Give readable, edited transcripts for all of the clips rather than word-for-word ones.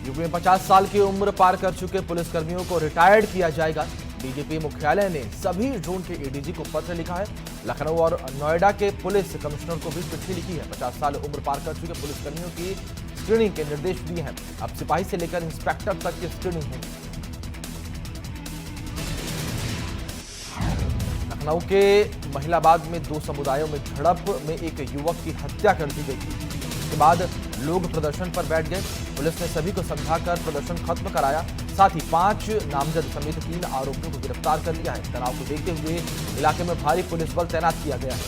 UP में 50 साल की उम्र पार कर चुके पुलिसकर्मियों को रिटायर्ड किया जाएगा। डीजीपी मुख्यालय ने सभी जोन के एडीजी को पत्र लिखा है। लखनऊ और नोएडा के पुलिस कमिश्नर को भी चिट्ठी लिखी है। 50 साल उम्र पार कर चुके पुलिसकर्मियों की स्क्रीनिंग के निर्देश दिए हैं। अब सिपाही से लेकर इंस्पेक्टर तक की स्क्रीनिंग होगी। लखनऊ के महिलाबाद में दो समुदायों में झड़प में एक युवक की हत्या कर दी गई थी। इसके बाद लोग प्रदर्शन पर बैठ गए। पुलिस ने सभी को समझाकर प्रदर्शन खत्म कराया। साथ ही 5 नामजद समेत 3 आरोपियों को गिरफ्तार कर लिया है। तनाव को देखते हुए इलाके में भारी पुलिस बल तैनात किया गया है।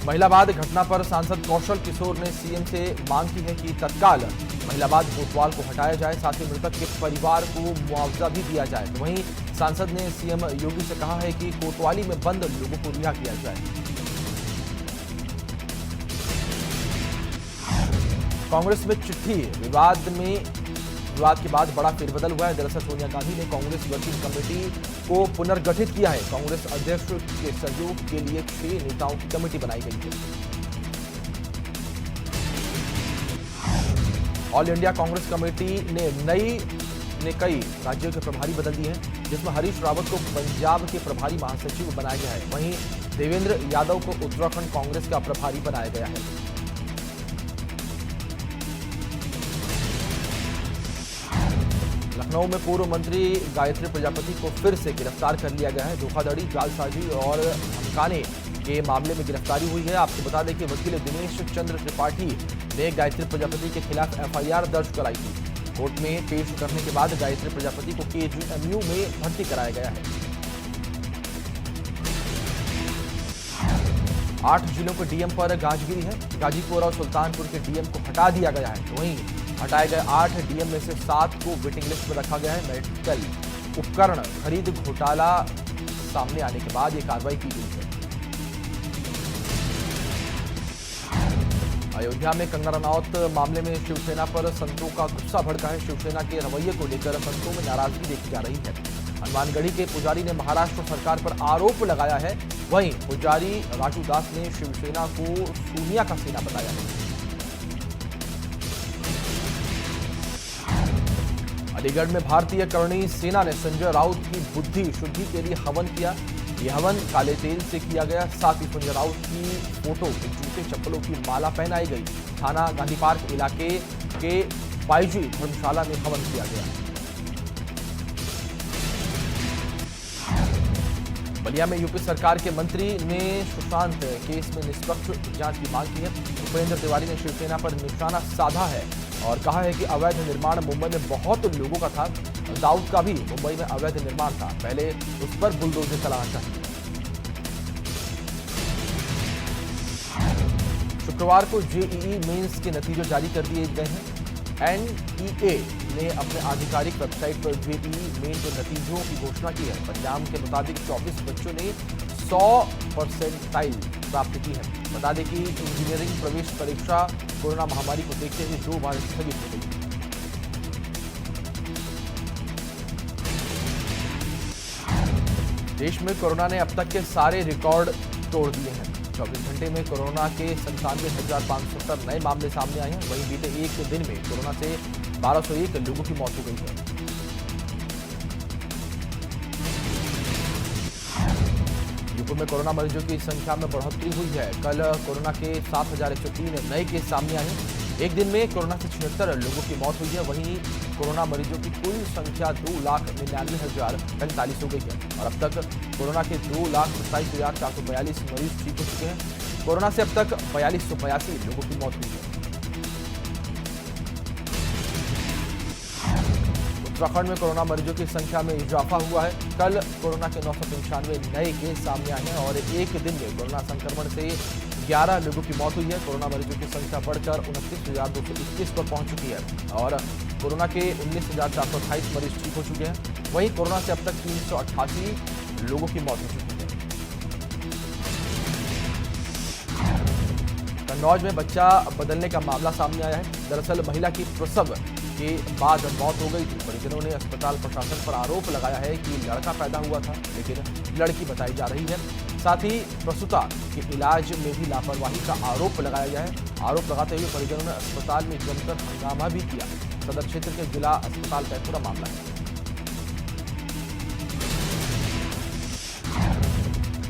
महिलाबाद घटना पर सांसद कौशल किशोर ने सीएम से मांग की है कि तत्काल महिलाबाद कोतवाल को हटाया जाए, साथ ही मृतक के परिवार को मुआवजा भी दिया जाए। तो वहीं सांसद ने सीएम योगी से कहा है कि कोतवाली में बंद लोगों को रिहा किया जाए। कांग्रेस में चिट्ठी विवाद के बाद बड़ा फेरबदल हुआ है। दरअसल सोनिया गांधी ने कांग्रेस वर्किंग कमेटी को पुनर्गठित किया है। कांग्रेस अध्यक्ष के सहयोग के लिए 6 नेताओं की कमेटी बनाई गई है। ऑल इंडिया कांग्रेस कमेटी ने कई राज्यों के प्रभारी बदल दिए हैं, जिसमें हरीश रावत को पंजाब के प्रभारी महासचिव बनाया गया है। वहीं देवेंद्र यादव को उत्तराखंड कांग्रेस का प्रभारी बनाया गया है। लखनऊ में पूर्व मंत्री गायत्री प्रजापति को फिर से गिरफ्तार कर लिया गया है। धोखाधड़ी, जालसाजी और धमकाने के मामले में गिरफ्तारी हुई है। आपको बता दें कि वकील दिनेश चंद्र त्रिपाठी ने गायत्री प्रजापति के खिलाफ एफआईआर दर्ज कराई थी। कोर्ट में पेश करने के बाद गायत्री प्रजापति को केजीएमयू में भर्ती कराया गया है। 8 जिलों के डीएम पर गाजगिरी है। गाजीपुर और सुल्तानपुर के डीएम को हटा दिया गया है। वहीं हटाए गए 8 डीएम में से 7 को वेटिंग लिस्ट में रखा गया है। मेडिकल उपकरण खरीद घोटाला सामने आने के बाद यह कार्रवाई की गई है। अयोध्या में कंगना रनौत मामले में शिवसेना पर संतों का गुस्सा भड़का है। शिवसेना के रवैये को लेकर संतों में नाराजगी देखी जा रही है। हनुमानगढ़ी के पुजारी ने महाराष्ट्र सरकार पर आरोप लगाया है। वहीं पुजारी राजू दास ने शिवसेना को सोनिया का सेना बताया है। अलीगढ़ में भारतीय करणी सेना ने संजय राउत की बुद्धि शुद्धि के लिए हवन किया। यह हवन काले तेल से किया गया। साथ ही संजय राउत की फोटो, जूते चप्पलों की माला पहनाई गई। थाना गांधी पार्क इलाके के बाईजी धर्मशाला में हवन किया गया। बलिया में यूपी सरकार के मंत्री ने सुशांत केस में निष्पक्ष जांच की मांग की है। उपेंद्र तिवारी ने शिवसेना पर निशाना साधा है और कहा है कि अवैध निर्माण मुंबई में बहुत लोगों का था। दाऊद का भी मुंबई में अवैध निर्माण था, पहले उस पर बुलडोजर चलाना चाहिए। शुक्रवार को जेईई मेंस के नतीजे जारी कर दिए गए हैं। एनटीए ने अपने आधिकारिक वेबसाइट पर जेईई मेन के नतीजों की घोषणा की है। परिणाम के मुताबिक 24 बच्चों ने 100% प्राप्त की है। बता दें कि इंजीनियरिंग प्रवेश परीक्षा कोरोना महामारी को देखते हुए 2 बार स्थगित हो गई। देश में कोरोना ने अब तक के सारे रिकॉर्ड तोड़ दिए हैं। 24 घंटे में कोरोना के 97,570 नए मामले सामने आए हैं। वहीं बीते एक दिन में कोरोना से 1201 लोगों की मौत हो गई है। यूपी में कोरोना मरीजों की संख्या में बढ़ोतरी हुई है। कल कोरोना के 7,103 नए केस सामने आए हैं। एक दिन में कोरोना से 76 लोगों की मौत हुई है। वहीं कोरोना मरीजों की कुल संख्या 2,99,045 हो गई है और अब तक कोरोना के 2,27,442 मरीज ठीक हो चुके हैं। कोरोना से अब तक 4,282 लोगों की मौत हुई है। उत्तराखंड में कोरोना मरीजों की संख्या में इजाफा हुआ है। कल कोरोना के 995 नए केस सामने आए हैं और एक दिन में कोरोना संक्रमण से 11 लोगों की मौत हुई है। कोरोना मरीजों की संख्या बढ़कर 29,221 पर पहुंच चुकी है और कोरोना के 19,428 मरीज ठीक हो चुके हैं। वहीं कोरोना से अब तक 388 लोगों की मौत हो चुकी है। कन्नौज में बच्चा बदलने का मामला सामने आया है। दरअसल महिला की प्रसव के बाद मौत हो गई थी। परिजनों ने अस्पताल प्रशासन पर आरोप लगाया है कि लड़का पैदा हुआ था, लेकिन लड़की बताई जा रही है। साथ ही प्रसूता के इलाज में भी लापरवाही का आरोप लगाया गया है। आरोप लगाते हुए परिजनों ने अस्पताल में जमकर हंगामा भी किया। सदर क्षेत्र के जिला अस्पताल का पूरा मामला है।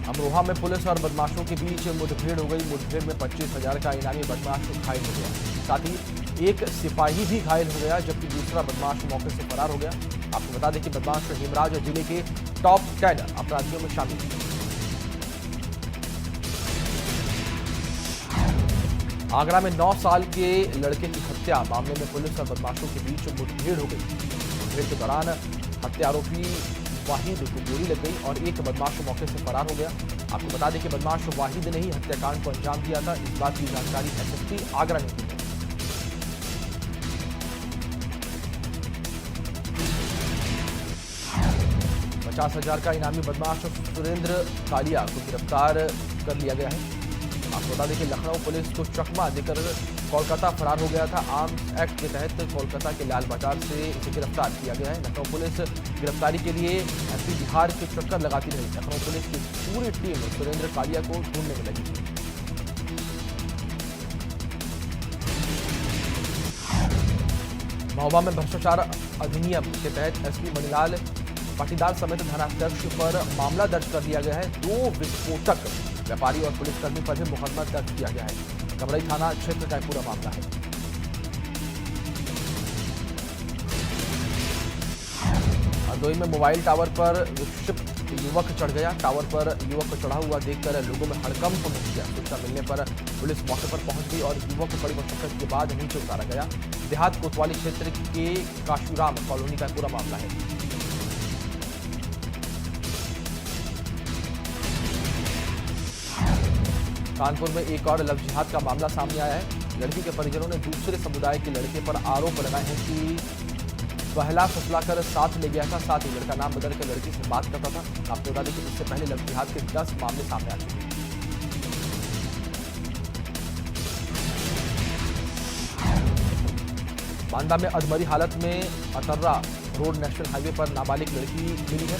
अमरोहा में पुलिस और बदमाशों के बीच मुठभेड़ हो गई। मुठभेड़ में 25,000 का इनामी बदमाश घायल हो गया। साथ ही एक सिपाही भी घायल हो गया, जबकि दूसरा बदमाश मौके से फरार हो गया। आपको बता दें कि बदमाश हिमराज जिले के टॉप 10 अपराधियों में शामिल है। आगरा में 9 साल के लड़के की हत्या मामले में पुलिस और बदमाशों के बीच मुठभेड़ हो गई। मुठभेड़ के दौरान हत्या आरोपी वाहिद को गोली लग गई और एक बदमाश मौके से फरार हो गया। आपको बता दें कि बदमाश वाहिद ने ही हत्याकांड को अंजाम दिया था। इस बात की जानकारी एसएसपी आगरा ने दी है। 50,000 का इनामी बदमाश सुरेंद्र कालिया को गिरफ्तार कर लिया गया है। आपको बता दें कि लखनऊ पुलिस को चकमा देकर कोलकाता फरार हो गया था। आर्म्स एक्ट के तहत कोलकाता के लाल बाजार से इसे गिरफ्तार किया गया है। लखनऊ पुलिस गिरफ्तारी के लिए एमपी बिहार के चक्कर लगाती रही। लखनऊ पुलिस की पूरी टीम सुरेंद्र कालिया को ढूंढने में लगी थी। महोबा में भ्रष्टाचार अधिनियम के तहत एसपी मणिलाल पाटीदार समेत थानाध्यक्ष पर मामला दर्ज कर दिया गया है। 2 विस्फोटक व्यापारी और पुलिसकर्मी पर भी मुकदमा दर्ज किया गया है। कमरई थाना क्षेत्र का पूरा मामला है। हरदोई में मोबाइल टावर पर विक्षिप्त युवक चढ़ गया। टावर पर युवक को चढ़ा हुआ देखकर लोगों में हड़कंप मच गया। सूचना मिलने पर पुलिस मौके पर पहुंच गई और युवक को कड़ी मशक्कत के बाद नीचे उतारा गया। देहात कोतवाली क्षेत्र के काशुराम कॉलोनी का पूरा मामला है। कानपुर में एक और लव जिहाद का मामला सामने आया है। लड़की के परिजनों ने दूसरे समुदाय के लड़के पर आरोप लगाए हैं कि बहला फुसलाकर साथ ले गया था। साथ ही लड़का नाम बदल कर लड़की से बात करता था। आपको बता दें कि इससे पहले लव जिहाद के 10 मामले सामने आ चुके हैं। बांदा में अधमरी हालत में अतर्रा रोड नेशनल हाईवे पर नाबालिग लड़की मिली है।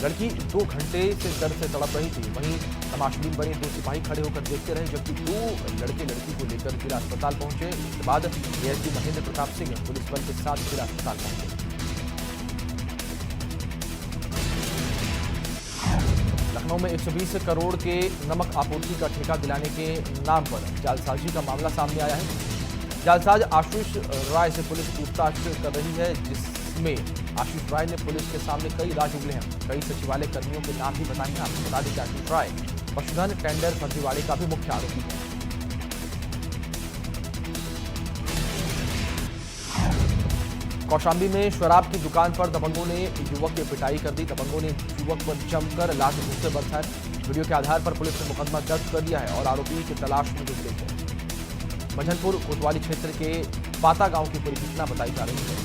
लड़की 2 घंटे से दर्द से तड़प रही थी। वहीं तमाशबीन बने 2 सिपाही खड़े होकर देखते रहे, जबकि 2 लड़के लड़की को लेकर जिला अस्पताल पहुंचे। इसके बाद एएसपी महेंद्र प्रताप सिंह पुलिस बल के साथ जिला अस्पताल पहुंचे। लखनऊ में 120 करोड़ के नमक आपूर्ति का ठेका दिलाने के नाम पर जालसाजी का मामला सामने आया है। जालसाज आशीष राय से पुलिस पूछताछ कर रही है, जिसमें आशीष राय ने पुलिस के सामने कई राज उगले हैं। कई सचिवालय कर्मियों के नाम भी बताए हैं। आपको बता दें कि आशीष राय पशुधन टेंडर फर्जीवाड़े का भी मुख्य आरोपी है। कौशाम्बी में शराब की दुकान पर दबंगों ने युवक की पिटाई कर दी। दबंगों ने युवक पर जमकर लात घूंसे बरसाए। वीडियो के आधार पर पुलिस ने मुकदमा दर्ज कर लिया है और आरोपी की तलाश में जुट गई है। मझनपुर कोतवाली क्षेत्र के पाता गांव की पूरी घटना बताई जा रही है।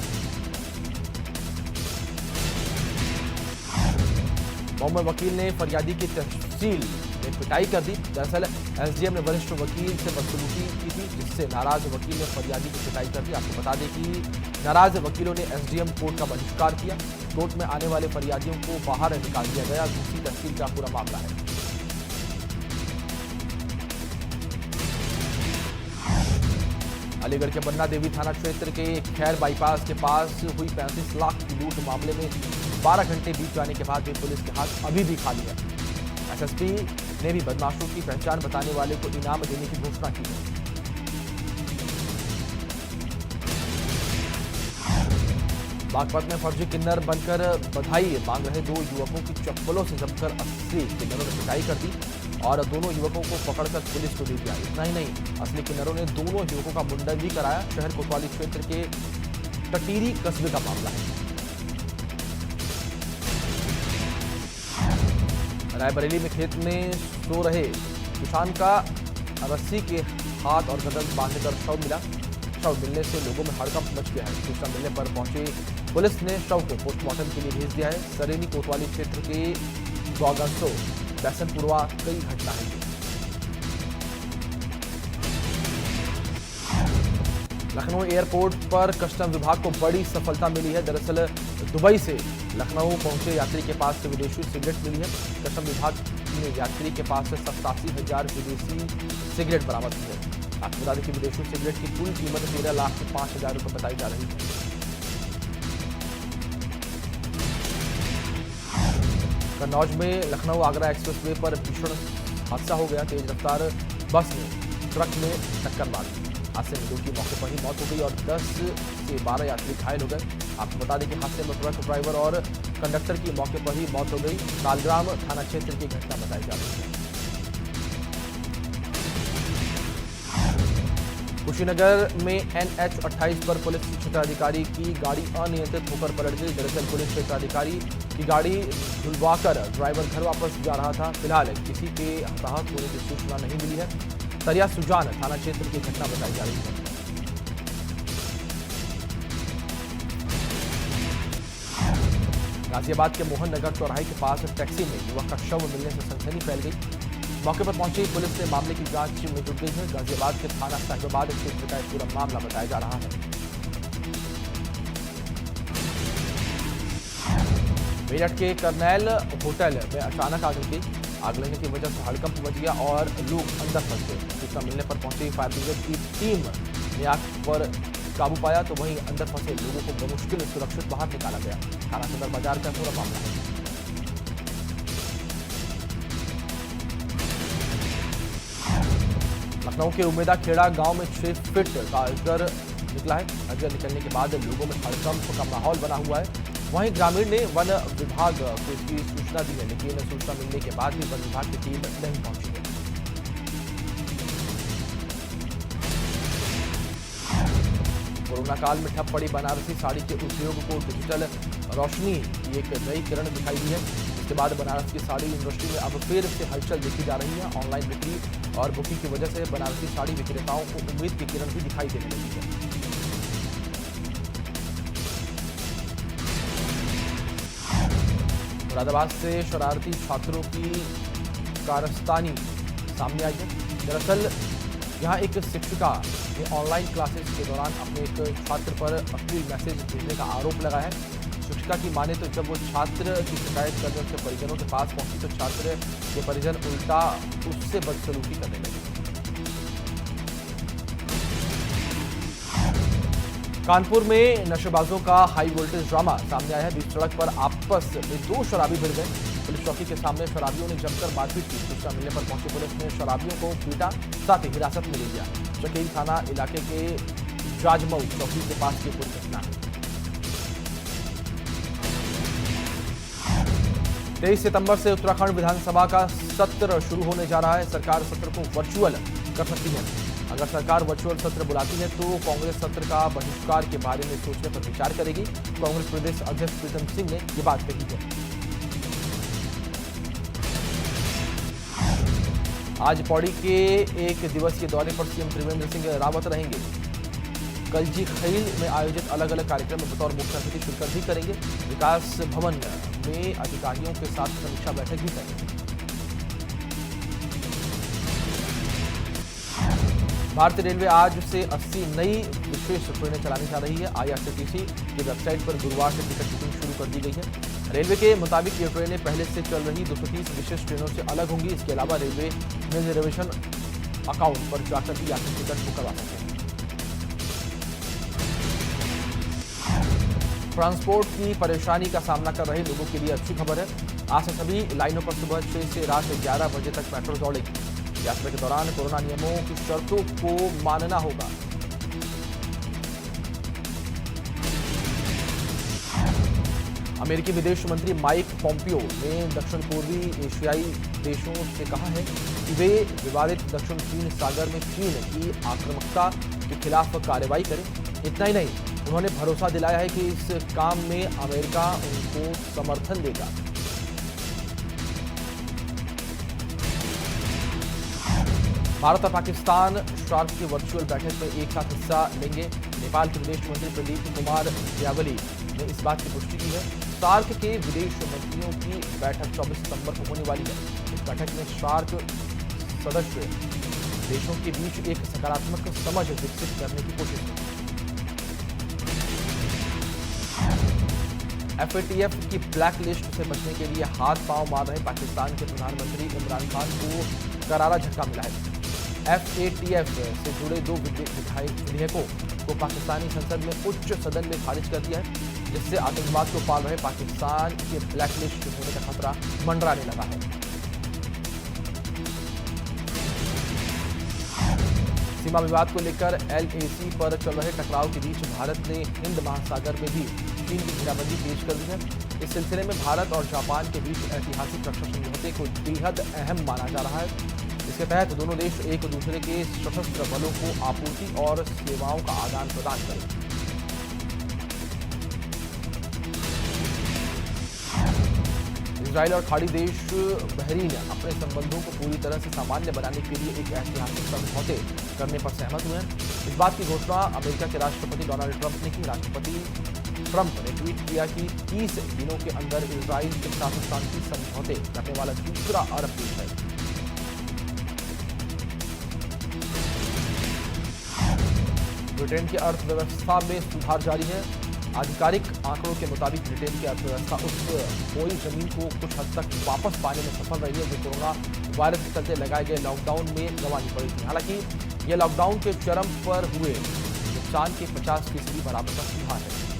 बॉम्बे वकील ने फरियादी की तहसील में पिटाई कर दी। दरअसल एसडीएम ने वरिष्ठ वकील से बदसलूकी की थी, जिससे नाराज वकील ने फरियादी की पिटाई कर दी। आपको बता दें कि नाराज वकीलों ने एसडीएम कोर्ट का बहिष्कार किया। कोर्ट में आने वाले फरियादियों को बाहर निकाल दिया गया। दूसरी तहसील का पूरा मामला है। अलीगढ़ के बन्ना देवी थाना क्षेत्र के खैर बाईपास के पास हुई 35 लाख की लूट मामले में 12 घंटे बीत जाने के बाद भी पुलिस के हाथ अभी भी खाली है। एसएसपी ने भी बदमाशों की पहचान बताने वाले को इनाम देने की घोषणा की है। बागपत में फर्जी किन्नर बनकर बधाई मांग रहे 2 युवकों की चप्पलों से जमकर 80 किन्नरों ने पिटाई कर दी और दोनों युवकों को पकड़कर पुलिस को दे दिया। इतना ही नहीं, असली किन्नरों ने दोनों युवकों का मुंडन भी कराया। शहर कोतवाली क्षेत्र के टटीरी कस्बे का मामला है। रायबरेली में खेत में सो रहे किसान का रस्सी के हाथ और गर्दन बांधकर शव मिला। शव मिलने से लोगों में हड़कंप मच गया है। सूचना मिलने पर पहुंची पुलिस ने शव को पोस्टमार्टम के लिए भेज दिया है। सरेनी कोतवाली क्षेत्र के गौगंसो बैसनपुरवा कई घटना है। लखनऊ एयरपोर्ट पर कस्टम विभाग को बड़ी सफलता मिली है। दरअसल दुबई से लखनऊ पहुंचे यात्री के पास से विदेशी सिगरेट मिली है। कस्टम विभाग में यात्री के पास से 87,000 विदेशी सिगरेट बरामद हुई है। आपको बता दें कि विदेशी सिगरेट की कुल कीमत 13,05,000 रुपये बताई जा रही है। कन्नौज में लखनऊ आगरा एक्सप्रेसवे पर भीषण हादसा हो गया। तेज रफ्तार बस ने ट्रक में टक्कर मार दी। हादसे में 2 की मौके पर ही मौत हो गई और 10 से 12 यात्री घायल हो गए। आपको बता दें कि हादसे में ट्रक ड्राइवर और कंडक्टर की मौके पर ही मौत हो गई। तालग्राम थाना क्षेत्र की घटना बताई जा रही है। कुशीनगर में NH 28 पर पुलिस क्षेत्राधिकारी की गाड़ी अनियंत्रित होकर पलट गई। दरअसल पुलिस क्षेत्राधिकारी की गाड़ी धुलवाकर ड्राइवर घर वापस जा रहा था। फिलहाल किसी के हताहत होने की सूचना नहीं मिली है। तरिया सुजान थाना क्षेत्र की घटना बताई जा रही है। गाजियाबाद के मोहन नगर चौराहे के पास टैक्सी में युवक का शव मिलने से सनसनी फैल गई। मौके पर पहुंची पुलिस ने मामले की जांच में जुट गई है। गाजियाबाद के थाना साहिबाबाद क्षेत्र का एक पूरा मामला बताया जा रहा है। मेरठ के कर्नैल होटल में अचानक आग लग गई। आग लगने की वजह से हड़कंप मच गया और लोग अंदर फंस गए। सूचना मिलने पर पहुंची फायर ब्रिगेड की टीम ने आग पर काबू पाया तो वहीं अंदर फंसे लोगों को बमुश्किल सुरक्षित बाहर निकाला गया। थाना सदर बाजार का पूरा मामला है। लखनऊ के उमेदा खेड़ा गांव में 6 फीट का अजगर निकला है। अजगर निकलने के बाद लोगों में हड़कंप का माहौल बना हुआ है। वहीं ग्रामीण ने वन विभाग को इसकी सूचना दी है, लेकिन सूचना मिलने के बाद भी वन विभाग की टीम नहीं पहुंची है। कोरोना काल में ठप पड़ी बनारसी साड़ी के उद्योग को डिजिटल रोशनी की एक नई किरण दिखाई दी है। इसके बाद बनारस की साड़ी इंडस्ट्री में अब फिर से हलचल देखी जा रही है। ऑनलाइन बिक्री और बुकिंग की वजह से बनारसी साड़ी विक्रेताओं को उम्मीद की किरण भी दिखाई देने लगी है। मुरादाबाद से शरारती छात्रों की कारस्तानी सामने आई है। दरअसल यहां एक शिक्षिका ने ऑनलाइन क्लासेस के दौरान अपने एक छात्र पर अश्लील मैसेज भेजने का आरोप लगाया है। शिक्षिका की माने तो जब वो छात्र की शिकायत करने उसके परिजनों के पास पहुंची तो छात्र के परिजन उल्टा उससे बदसलूकी करने लगे। कानपुर में नशेबाजों का हाई वोल्टेज ड्रामा सामने आया है। बीच सड़क पर आपस में 2 शराबी भिड़ गए। पुलिस चौकी के सामने शराबियों ने जमकर मारपीट की। सूचना मिलने पर पहुंची पुलिस ने शराबियों को पीटा, साथ ही हिरासत में ले लिया। चकेरी थाना इलाके के जाजमऊ चौकी के पास की पूरी घटना है। 23 सितंबर से उत्तराखंड विधानसभा का सत्र शुरू होने जा रहा है। सरकार सत्र को वर्चुअल कर सकती है। अगर सरकार वर्चुअल सत्र बुलाती है तो कांग्रेस सत्र का बहिष्कार के बारे में सोचने पर विचार करेगी। कांग्रेस प्रदेश अध्यक्ष प्रीतम सिंह ने ये बात कही है। आज पौड़ी के एक दिवसीय दौरे पर सीएम त्रिवेंद्र सिंह रावत रहेंगे। कलजी खैल में आयोजित अलग अलग कार्यक्रम में बतौर मुख्य अतिथि शिरकत भी करेंगे। विकास भवन में अधिकारियों के साथ समीक्षा बैठक भी करेंगे। भारतीय रेलवे आज से 80 नई विशेष ट्रेनें चलाने जा रही है। IRCTC की वेबसाइट पर गुरुवार से टिकट बुकिंग शुरू कर दी गई है। रेलवे के मुताबिक ये ट्रेनें पहले से चल रही 230 विशेष ट्रेनों से अलग होंगी। इसके अलावा रेलवे में रिजर्वेशन अकाउंट पर जाकर भी यात्री टिकट बुक करवा सकते हैं। ट्रांसपोर्ट की परेशानी का सामना कर रहे लोगों के लिए अच्छी खबर है। आज से सभी लाइनों पर सुबह 6 से रात 11 बजे तक मेट्रो दौड़ेगी। यात्रा के दौरान कोरोना नियमों की शर्तों को मानना होगा। अमेरिकी विदेश मंत्री माइक पोम्पियो ने दक्षिण पूर्वी एशियाई देशों से कहा है कि वे विवादित दक्षिण चीन सागर में चीन की आक्रामकता के खिलाफ कार्रवाई करें। इतना ही नहीं, उन्होंने भरोसा दिलाया है कि इस काम में अमेरिका उनको समर्थन देगा। भारत और पाकिस्तान सार्क की वर्चुअल बैठक में एक साथ हिस्सा लेंगे। नेपाल के विदेश मंत्री प्रदीप कुमार ग्यावली ने इस बात की पुष्टि की है। सार्क के विदेश मंत्रियों की बैठक 24 सितंबर को होने वाली है। इस बैठक में सार्क सदस्य देशों के बीच एक सकारात्मक समझ विकसित करने की कोशिश होगी। एफएटीएफ की ब्लैक लिस्ट से बचने के लिए हाथ पांव मार रहे पाकिस्तान के प्रधानमंत्री इमरान खान को करारा झटका मिला है। एफएटीएफ से जुड़े 2 विधेयकों को पाकिस्तानी संसद में उच्च सदन में खारिज कर दिया है, जिससे आतंकवाद को पाल रहे पाकिस्तान के ब्लैक लिस्ट होने का खतरा मंडराने लगा है। सीमा विवाद को लेकर एलएसी पर चल रहे टकराव के बीच भारत ने हिंद महासागर में भी चीन की घेराबंदी तेज कर दी है। इस सिलसिले में भारत और जापान के बीच ऐतिहासिक रक्षा समझौते को बेहद अहम माना जा रहा है। इसके तहत दोनों देश एक दूसरे के सशस्त्र बलों को आपूर्ति और सेवाओं का आदान प्रदान करेंगे। इजराइल और खाड़ी देश बहरीन अपने संबंधों को पूरी तरह से सामान्य बनाने के लिए एक ऐतिहासिक समझौते करने पर सहमत हुए हैं। इस बात की घोषणा अमेरिका के राष्ट्रपति डोनाल्ड ट्रंप ने की। राष्ट्रपति ट्रंप ने ट्वीट किया कि 30 दिनों के अंदर इजराइल के साथ शांति समझौते करने वाला दूसरा अरब देश है। ब्रिटेन की अर्थव्यवस्था में सुधार जारी है। आधिकारिक आंकड़ों के मुताबिक ब्रिटेन की अर्थव्यवस्था उस खोई जमीन को कुछ हद तक वापस पाने में सफल रही है जो कोरोना वायरस के चलते लगाए गए लॉकडाउन में गंवानी पड़ी थी। हालांकि यह लॉकडाउन के चरम पर हुए नुकसान के 50% बराबर का सुधार है।